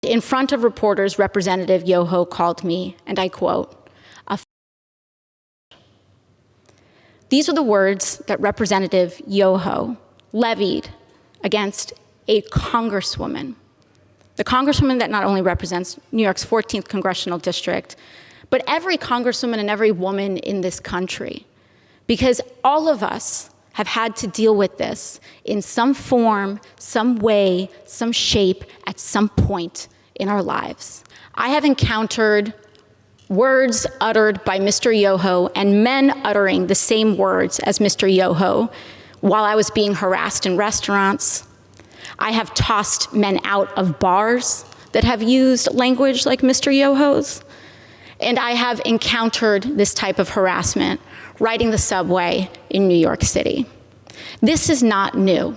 In front of reporters, Representative Yoho called me, and I quote, a These are the words that Representative Yoho levied against a congresswoman, the congresswoman that not only represents New York's 14th congressional district, but every congresswoman and every woman in this country, because all of us have had to deal with this in some form, some way, some shape, at some point in our lives. I have encountered words uttered by Mr. Yoho and men uttering the same words as Mr. Yoho while I was being harassed in restaurants. I have tossed men out of bars that have used language like Mr. Yoho's. And I have encountered this type of harassment riding the subway in New York City. This is not new,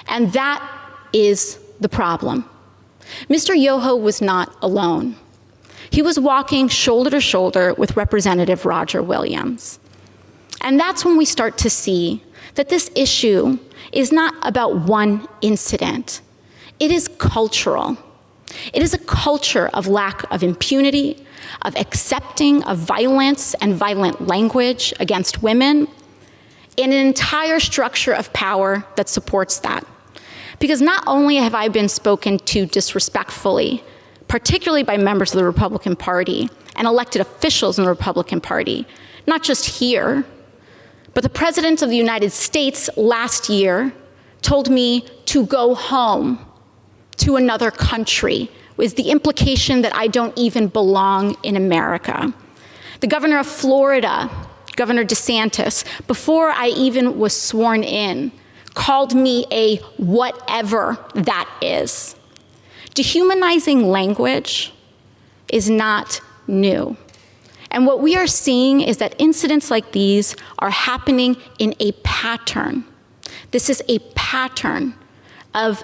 and that is the problem. Mr. Yoho was not alone. He was walking shoulder to shoulder with Representative Roger Williams. And that's when we start to see that this issue is not about one incident. It is cultural. It is a culture of lack of impunity, of accepting of violence and violent language against women, and an entire structure of power that supports that. Because not only have I been spoken to disrespectfully, particularly by members of the Republican Party and elected officials in the Republican Party, not just here, but the President of the United States last year told me to go home to another country, with the implication that I don't even belong in America. The governor of Florida, Governor DeSantis, before I even was sworn in, called me a whatever that is. Dehumanizing language is not new. And what we are seeing is that incidents like these are happening in a pattern. This is a pattern of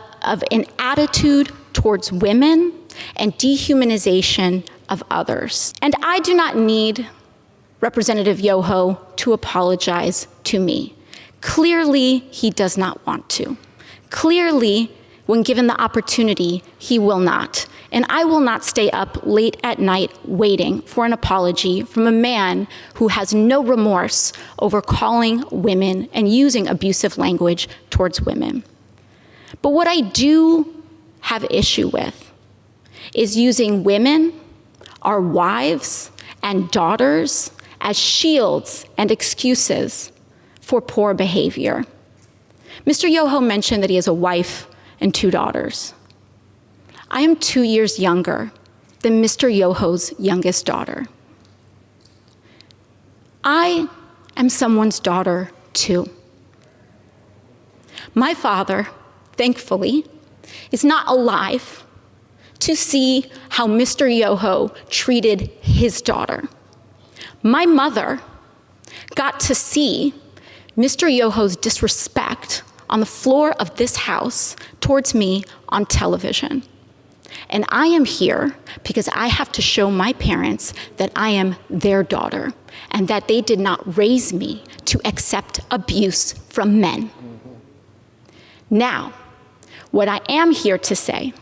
an attitude towards women and dehumanization of others. And I do not need Representative Yoho to apologize to me. Clearly, he does not want to. Clearly, when given the opportunity, he will not. And I will not stay up late at night waiting for an apology from a man who has no remorse over calling women and using abusive language towards women. But what I do have issue with is using women, our wives and daughters, as shields and excuses for poor behavior. Mr. Yoho mentioned that he has a wife and 2 daughters. I am 2 years younger than Mr. Yoho's youngest daughter. I am someone's daughter too. My father, thankfully, is not alive to see how Mr. Yoho treated his daughter. My mother got to see Mr. Yoho's disrespect on the floor of this house towards me on television. And I am here because I have to show my parents that I am their daughter and that they did not raise me to accept abuse from men. Now, what I am here to say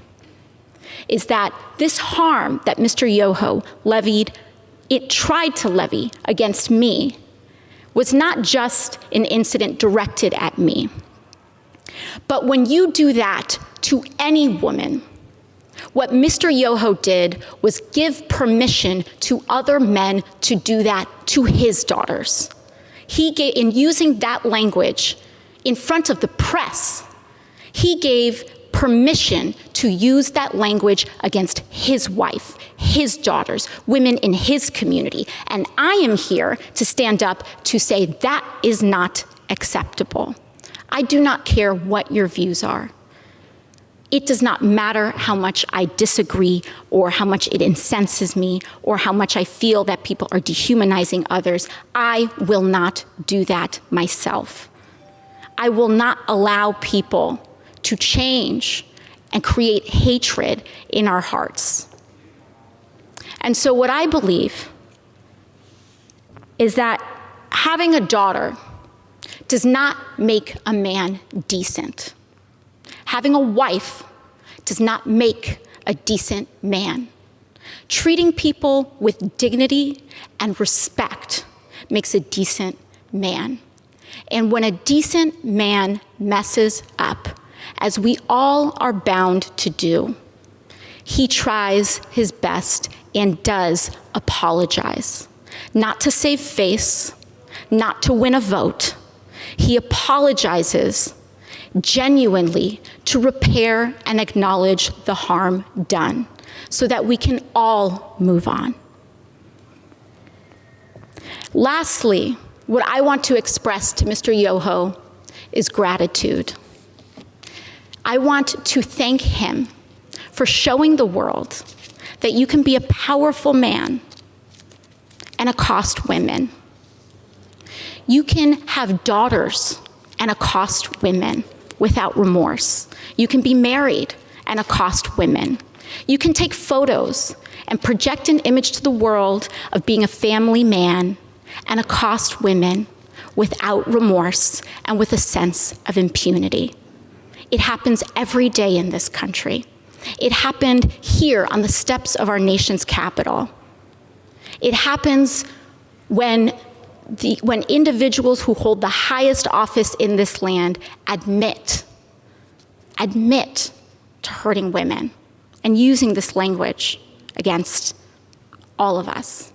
is that this harm that Mr. Yoho tried to levy against me was not just an incident directed at me. But when you do that to any woman, what Mr. Yoho did was give permission to other men to do that to his daughters. In using that language in front of the press, he gave permission to use that language against his wife, his daughters, women in his community. And I am here to stand up to say that is not acceptable. I do not care what your views are. It does not matter how much I disagree or how much it incenses me or how much I feel that people are dehumanizing others. I will not do that myself. I will not allow people to change and create hatred in our hearts. And so what I believe is that having a daughter does not make a man decent. Having a wife does not make a decent man. Treating people with dignity and respect makes a decent man. And when a decent man messes up, as we all are bound to do, he tries his best and does apologize. Not to save face, not to win a vote. He apologizes genuinely to repair and acknowledge the harm done so that we can all move on. Lastly, what I want to express to Mr. Yoho is gratitude. I want to thank him for showing the world that you can be a powerful man and accost women. You can have daughters and accost women without remorse. You can be married and accost women. You can take photos and project an image to the world of being a family man and accost women without remorse and with a sense of impunity. It happens every day in this country. It happened here on the steps of our nation's capital. It happens when individuals who hold the highest office in this land admit to hurting women and using this language against all of us.